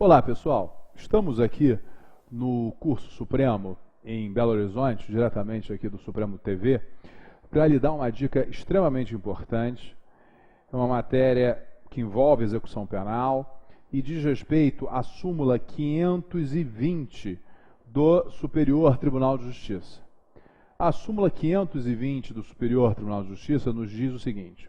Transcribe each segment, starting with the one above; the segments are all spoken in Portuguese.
Olá, pessoal. Estamos aqui no curso Supremo em Belo Horizonte, diretamente aqui do Supremo TV, para lhe dar uma dica extremamente importante. É uma matéria que envolve execução penal e diz respeito à súmula 520 do Superior Tribunal de Justiça. A súmula 520 do Superior Tribunal de Justiça nos diz o seguinte: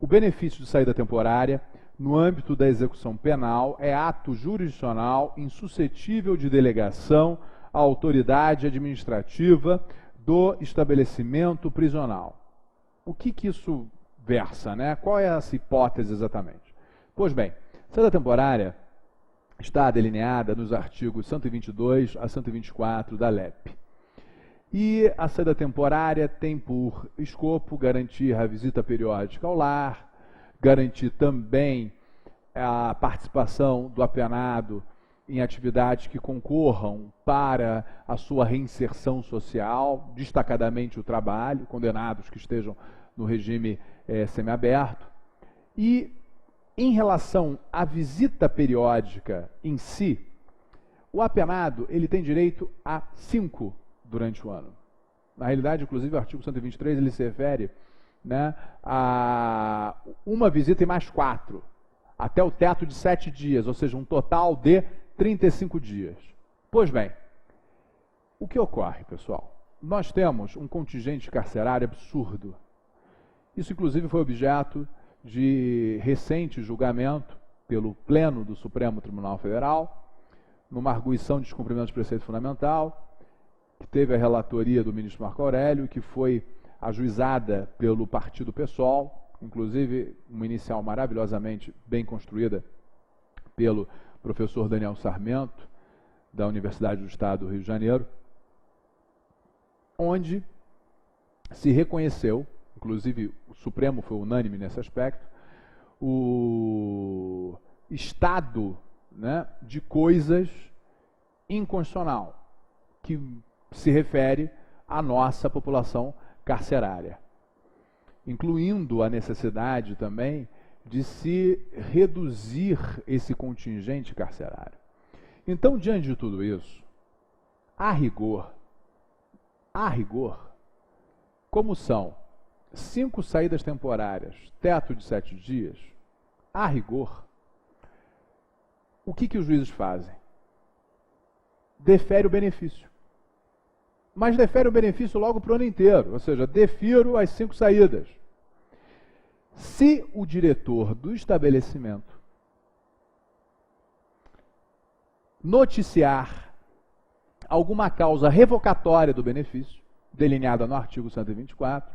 o benefício de saída temporária no âmbito da execução penal é ato jurisdicional insuscetível de delegação à autoridade administrativa do estabelecimento prisional. O que isso versa, né? Qual é essa hipótese exatamente? Pois bem, saída temporária está delineada nos artigos 122 a 124 da LEP. E a saída temporária tem por escopo garantir a visita periódica ao lar, garantir também a participação do apenado em atividades que concorram para a sua reinserção social, destacadamente o trabalho, condenados que estejam no regime semiaberto. E em relação à visita periódica em si, o apenado ele tem direito a 5 durante o ano. Na realidade, inclusive, o artigo 123 ele se refere, né, a uma visita e mais 4, até o teto de 7 dias, ou seja, um total de 35 dias. Pois bem, o que ocorre, pessoal? Nós temos um contingente carcerário absurdo. Isso, inclusive, foi objeto de recente julgamento pelo Pleno do Supremo Tribunal Federal, numa arguição de descumprimento de preceito fundamental, que teve a relatoria do ministro Marco Aurélio, que foi ajuizada pelo partido PSOL, inclusive uma inicial maravilhosamente bem construída pelo professor Daniel Sarmento, da Universidade do Estado do Rio de Janeiro, onde se reconheceu, inclusive o Supremo foi unânime nesse aspecto, o estado, né, de coisas inconstitucional, que se refere à nossa população carcerária, incluindo a necessidade também de se reduzir esse contingente carcerário. Então, diante de tudo isso, a rigor, como são 5 saídas temporárias, teto de 7 dias, a rigor, o que os juízes fazem? Defere o benefício. Mas defere o benefício logo para o ano inteiro, ou seja, defiro as 5 saídas. Se o diretor do estabelecimento noticiar alguma causa revocatória do benefício, delineada no artigo 124,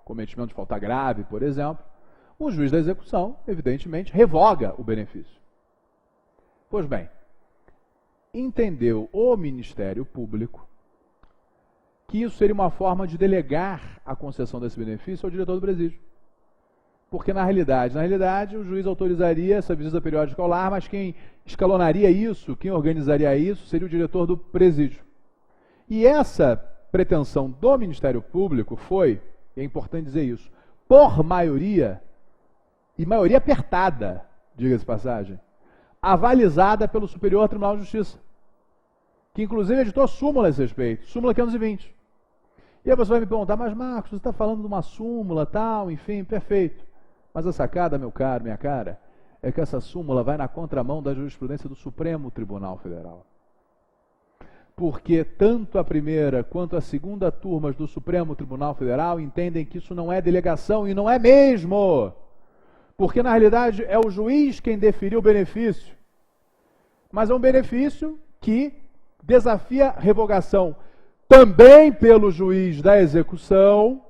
cometimento de falta grave, por exemplo, o juiz da execução, evidentemente, revoga o benefício. Pois bem, entendeu o Ministério Público que isso seria uma forma de delegar a concessão desse benefício ao diretor do presídio. Porque, na realidade, o juiz autorizaria essa visita periódica ao lar, mas quem escalonaria isso, quem organizaria isso, seria o diretor do presídio. E essa pretensão do Ministério Público foi, e é importante dizer isso, por maioria, e maioria apertada, diga-se de passagem, avalizada pelo Superior Tribunal de Justiça, que inclusive editou súmula a esse respeito, súmula 520. E aí você vai me perguntar, mas Marcos, você está falando de uma súmula, tal, enfim, perfeito. Mas a sacada, meu caro, minha cara, é que essa súmula vai na contramão da jurisprudência do Supremo Tribunal Federal. Porque tanto a primeira quanto a segunda turmas do Supremo Tribunal Federal entendem que isso não é delegação, e não é mesmo. Porque, na realidade, é o juiz quem deferiu o benefício. Mas é um benefício que desafia revogação também pelo juiz da execução,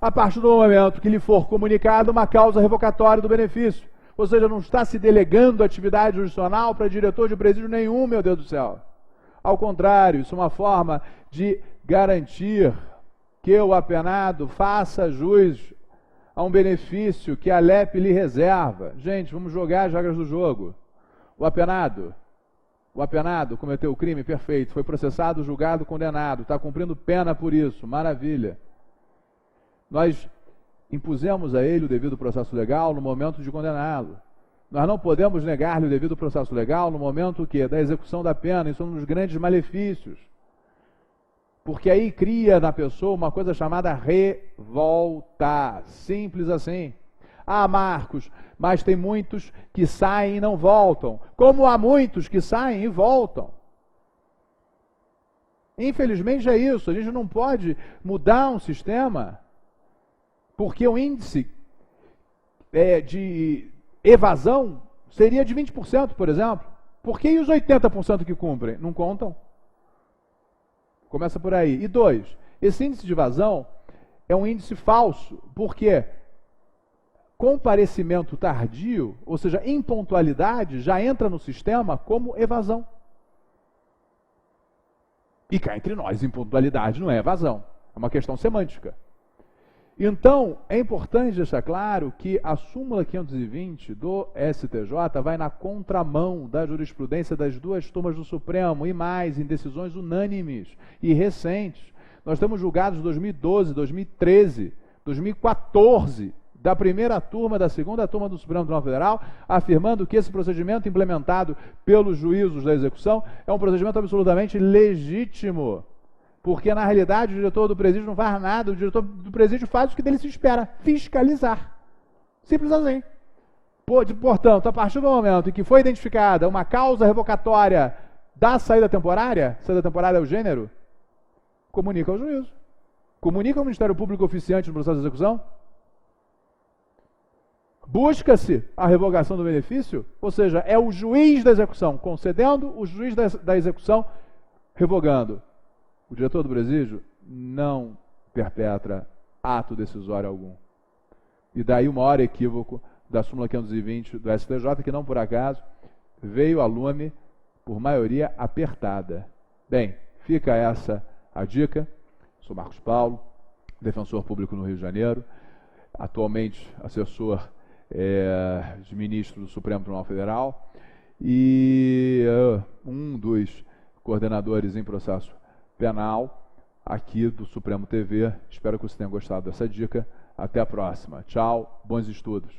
a partir do momento que lhe for comunicada uma causa revocatória do benefício. Ou seja, não está se delegando atividade jurisdicional para diretor de presídio nenhum, meu Deus do céu. Ao contrário, isso é uma forma de garantir que o apenado faça jus a um benefício que a LEP lhe reserva. Gente, vamos jogar as regras do jogo. O apenado cometeu o crime, perfeito, foi processado, julgado, condenado, está cumprindo pena por isso, maravilha. Nós impusemos a ele o devido processo legal no momento de condená-lo. Nós não podemos negar-lhe o devido processo legal no momento da execução da pena. Isso é um dos grandes malefícios. Porque aí cria na pessoa uma coisa chamada revolta. Simples assim. Ah, Marcos, mas tem muitos que saem e não voltam. Como há muitos que saem e voltam. Infelizmente é isso. A gente não pode mudar um sistema porque o índice de evasão seria de 20%, por exemplo. Por que os 80% que cumprem? Não contam? Começa por aí. E 2, esse índice de evasão é um índice falso, porque comparecimento tardio, ou seja, impontualidade, já entra no sistema como evasão. E cá entre nós, impontualidade não é evasão, é uma questão semântica. Então, é importante deixar claro que a súmula 520 do STJ vai na contramão da jurisprudência das duas turmas do Supremo e mais, em decisões unânimes e recentes. Nós temos julgados 2012, 2013, 2014, da primeira turma, da segunda turma do Supremo Tribunal Federal, afirmando que esse procedimento implementado pelos juízos da execução é um procedimento absolutamente legítimo. Porque, na realidade, o diretor do presídio não faz nada, o diretor do presídio faz o que dele se espera, fiscalizar. Simples assim. Portanto, a partir do momento em que foi identificada uma causa revocatória da saída temporária é o gênero, comunica ao juízo. Comunica ao Ministério Público oficiante no processo de execução. Busca-se a revogação do benefício, ou seja, é o juiz da execução concedendo, o juiz da execução revogando. O diretor do presídio não perpetra ato decisório algum. E daí o maior equívoco da súmula 520 do STJ, que não por acaso veio a lume por maioria apertada. Bem, fica essa a dica. Sou Marcos Paulo, defensor público no Rio de Janeiro, atualmente assessor de ministro do Supremo Tribunal Federal e um dos coordenadores em processo penal aqui do Supremo TV. Espero que você tenha gostado dessa dica. Até a próxima. Tchau, bons estudos.